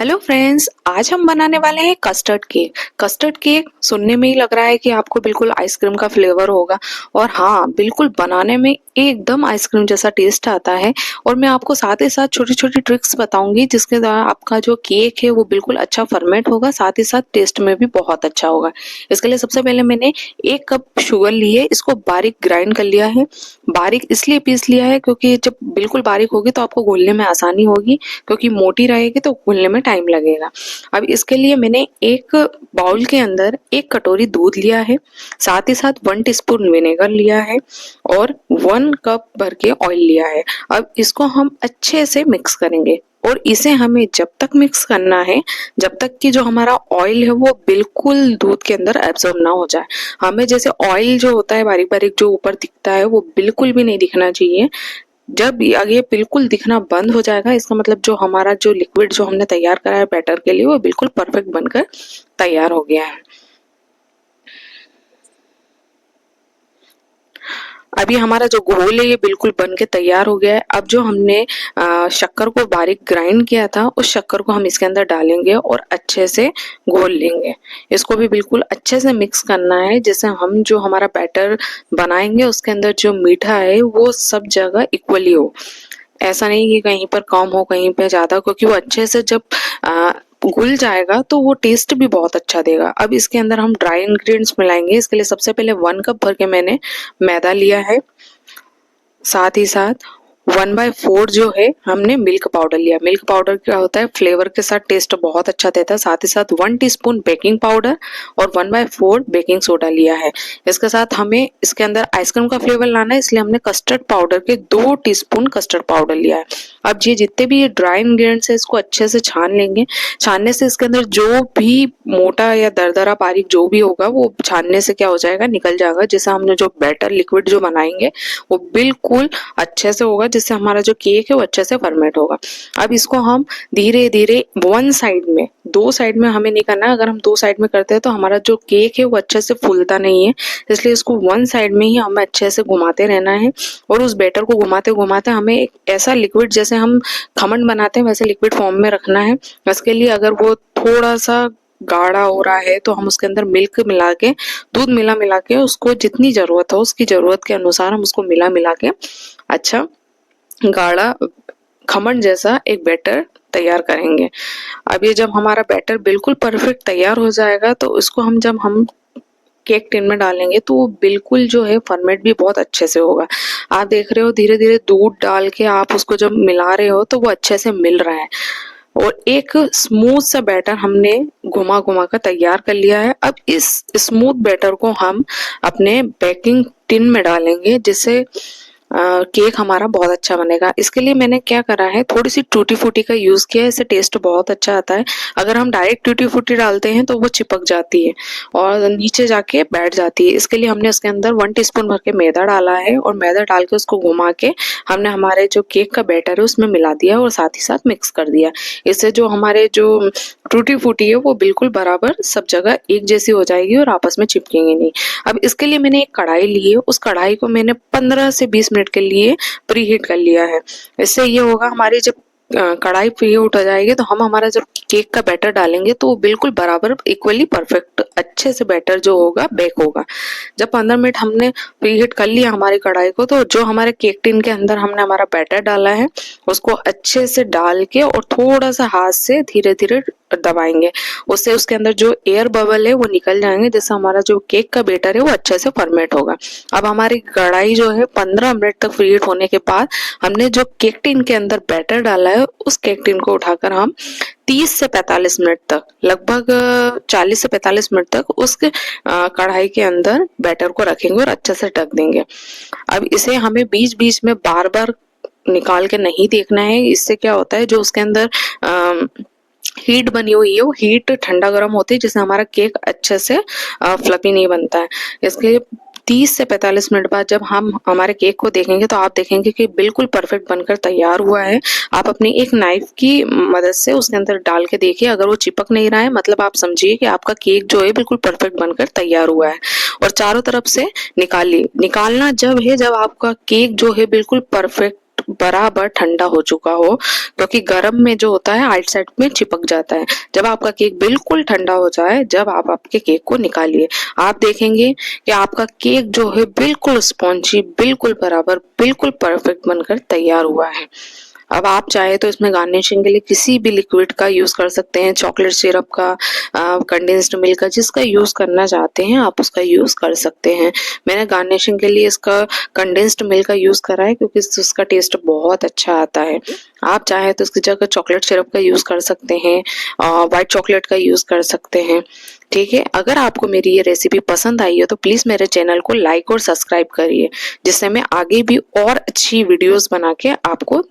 Hello friends, आज हम बनाने वाले हैं कस्टर्ड केक। कस्टर्ड केक सुनने में ही लग रहा है कि आपको बिल्कुल आइसक्रीम का फ्लेवर होगा और हाँ, बिल्कुल बनाने में एकदम आइसक्रीम जैसा टेस्ट आता है। और मैं आपको साथ ही साथ छोटी छोटी ट्रिक्स बताऊंगी जिसके द्वारा आपका जो केक है वो बिल्कुल अच्छा फर्मेंट होगा, साथ ही साथ टेस्ट में भी बहुत अच्छा होगा। इसके लिए सबसे पहले मैंने 1 कप शुगर ली है, इसको बारीक ग्राइंड कर लिया है। बारीक इसलिए पीस लिया है क्योंकि जब बिल्कुल बारीक होगी तो आपको घोलने में आसानी होगी, क्योंकि मोटी रहेगी तो घुलने में टाइम लगेगा। अब इसके लिए मैंने एक बाउल के अंदर 1 कटोरी दूध लिया है, साथ ही साथ 1 टीस्पून विनेगर लिया है और 1 कप भर के ऑयल लिया है। अब इसको हम अच्छे से मिक्स करेंगे और इसे हमें जब तक मिक्स करना है जब तक कि जो हमारा ऑयल है वो बिल्कुल दूध के अंदर एब्जॉर्ब ना हो जाए। हमें जैसे ऑयल जो होता है बारीक बारीक जो ऊपर दिखता है वो बिल्कुल भी नहीं दिखना चाहिए। जब ये बिल्कुल दिखना बंद हो जाएगा, इसका मतलब जो हमारा जो लिक्विड जो हमने तैयार करा है बैटर के लिए वो बिल्कुल परफेक्ट बनकर तैयार हो गया है। अभी हमारा जो घोल है ये बिल्कुल बन के तैयार हो गया है। अब जो हमने शक्कर को बारीक ग्राइंड किया था उस शक्कर को हम इसके अंदर डालेंगे और अच्छे से घोल लेंगे। इसको भी बिल्कुल अच्छे से मिक्स करना है, जैसे हम जो हमारा बैटर बनाएंगे उसके अंदर जो मीठा है वो सब जगह इक्वली हो। ऐसा नहीं कि कहीं पर कम हो कहीं पे ज्यादा, क्योंकि वो अच्छे से जब घुल जाएगा तो वो टेस्ट भी बहुत अच्छा देगा। अब इसके अंदर हम ड्राई इंग्रेडिएंट्स मिलाएंगे। इसके लिए सबसे पहले 1 कप भर के मैंने मैदा लिया है, साथ ही साथ 1/4 जो है हमने मिल्क पाउडर लिया। मिल्क पाउडर क्या होता है, फ्लेवर के साथ टेस्ट बहुत अच्छा देता है। साथ ही साथ 1 टीस्पून बेकिंग पाउडर और 1/4 बेकिंग सोडा लिया है। इसके साथ हमें इसके अंदर आइसक्रीम का फ्लेवर लाना है, इसलिए हमने कस्टर्ड पाउडर के 2 टीस्पून कस्टर्ड पाउडर लिया है। अब ये जितने भी ये ड्राई इंग्रेडिएंट्स है इसको अच्छे से छान लेंगे। छानने से इसके अंदर जो भी मोटा या दरदरा बारीक जो भी होगा वो छानने से क्या हो जाएगा, निकल जाएगा। जैसे हमने जो बैटर लिक्विड जो बनाएंगे वो बिल्कुल अच्छे से होगा, जिससे हमारा जो केक है वो अच्छे से फर्मेंट होगा। अब इसको हम धीरे धीरे वन साइड में, 2 साइड में हमें नहीं करना है। अगर हम 2 साइड में करते हैं तो हमारा जो केक है वो अच्छे से फूलता नहीं है, इसलिए इसको वन साइड में ही हमें अच्छे से घुमाते रहना है। और उस बैटर को घुमाते घुमाते हमें एक ऐसा लिक्विड, जैसे हम खमन बनाते हैं वैसे लिक्विड फॉर्म में रखना है। इसके लिए अगर वो थोड़ा सा गाढ़ा हो रहा है तो हम उसके अंदर मिल्क मिला के, दूध मिला मिला के, उसको जितनी जरूरत हो उसकी जरूरत के अनुसार हम उसको मिला मिला के अच्छा गाढ़ा खमन जैसा एक बैटर तैयार करेंगे। अब ये जब हमारा बैटर बिल्कुल परफेक्ट तैयार हो जाएगा तो इसको जब हम केक टिन में डालेंगे तो वो बिल्कुल जो है फर्मेंट भी बहुत अच्छे से होगा। आप देख रहे हो धीरे धीरे दूध डाल के आप उसको जब मिला रहे हो तो वो अच्छे से मिल रहा है और एक स्मूथ सा बैटर हमने घुमा घुमा कर तैयार कर लिया है। अब इस स्मूथ बैटर को हम अपने बेकिंग टिन में डालेंगे, जिससे केक हमारा बहुत अच्छा बनेगा। इसके लिए मैंने क्या करा है, थोड़ी सी टूटी फूटी का यूज किया है, इससे टेस्ट बहुत अच्छा आता है। अगर हम डायरेक्ट टूटी फूटी डालते हैं तो वो चिपक जाती है और नीचे जाके बैठ जाती है। इसके लिए हमने उसके अंदर 1 टीस्पून भर के मैदा डाला है और मैदा डाल के उसको घुमा के हमने हमारे जो केक का बैटर है उसमें मिला दिया और साथ ही साथ मिक्स कर दिया। इससे जो हमारे जो टूटी फूटी है वो बिल्कुल बराबर सब जगह एक जैसी हो जाएगी और आपस में चिपकेंगे नहीं। अब इसके लिए मैंने एक कढ़ाई ली है, उस कढ़ाई को मैंने 15 से 20 मिनट के लिए प्री हीट कर लिया है। इससे ये होगा, हमारी जब कढ़ाई प्री हीट हो जाएगी तो हम हमारा जब केक का बैटर डालेंगे तो वो बिल्कुल बराबर इक्वली परफेक्ट अच्छे से बैटर जो होगा बेक होगा। जब 15 मिनट हमने प्री हीट कर लिया हमारी कढ़ाई को, तो जो हमारे केक टिन के अंदर हमने हमारा बैटर डाला है उसको अच्छे से डाल के और थोड़ा सा हाथ से धीरे धीरे दबाएंगे। उससे उसके अंदर जो एयर बबल है वो निकल जाएंगे, जिससे हमारा जो केक का बैटर है वो अच्छे से फर्मेंट होगा। अब हमारी कढ़ाई जो है 15 मिनट तक प्री हीट होने के बाद हमने जो केक टिन के अंदर बैटर डाला है उस केक टिन को उठाकर हम 30 से 45 मिनट तक, लगभग 40 से 45 मिनट तक उस कढ़ाई के अंदर बैटर को रखेंगे और अच्छे से ढक देंगे। अब इसे हमें बीच बीच में बार बार निकाल के नहीं देखना है। इससे क्या होता है, जो उसके अंदर हीट बनी हुई है वो हीट ठंडा गर्म होती है, जिससे हमारा केक अच्छे से फ्लफी नहीं बनता है। इसके 30 से 45 मिनट बाद जब हम हमारे केक को देखेंगे तो आप देखेंगे कि बिल्कुल परफेक्ट बनकर तैयार हुआ है। आप अपनी एक नाइफ की मदद से उसके अंदर डाल के देखिए, अगर वो चिपक नहीं रहा है मतलब आप समझिए कि आपका केक जो है बिल्कुल परफेक्ट बनकर तैयार हुआ है। और चारों तरफ से निकालिए। निकालना जब है जब आपका केक जो है बिल्कुल परफेक्ट बराबर ठंडा हो चुका हो, क्योंकि गर्म में जो होता है आउटसाइड में चिपक जाता है। जब आपका केक बिल्कुल ठंडा हो जाए, जब आप आपके केक को निकालिए, आप देखेंगे कि आपका केक जो है बिल्कुल स्पॉन्जी, बिल्कुल बराबर, बिल्कुल परफेक्ट बनकर तैयार हुआ है। अब आप चाहे तो इसमें गार्निशिंग के लिए किसी भी लिक्विड का यूज कर सकते हैं, चॉकलेट सिरप का, कंडेंस्ड मिल्क का, जिसका यूज करना चाहते हैं आप उसका यूज कर सकते हैं। मैंने गार्निशिंग के लिए इसका कंडेंस्ड मिल्क का यूज करा है, क्योंकि उसका टेस्ट बहुत अच्छा आता है। आप चाहे तो उसकी जगह चॉकलेट सिरप का यूज कर सकते हैं, व्हाइट चॉकलेट का यूज कर सकते हैं। ठीक है, अगर आपको मेरी ये रेसिपी पसंद आई हो तो प्लीज मेरे चैनल को लाइक और सब्सक्राइब करिए, जिससे मैं आगे भी और अच्छी वीडियोस बना के आपको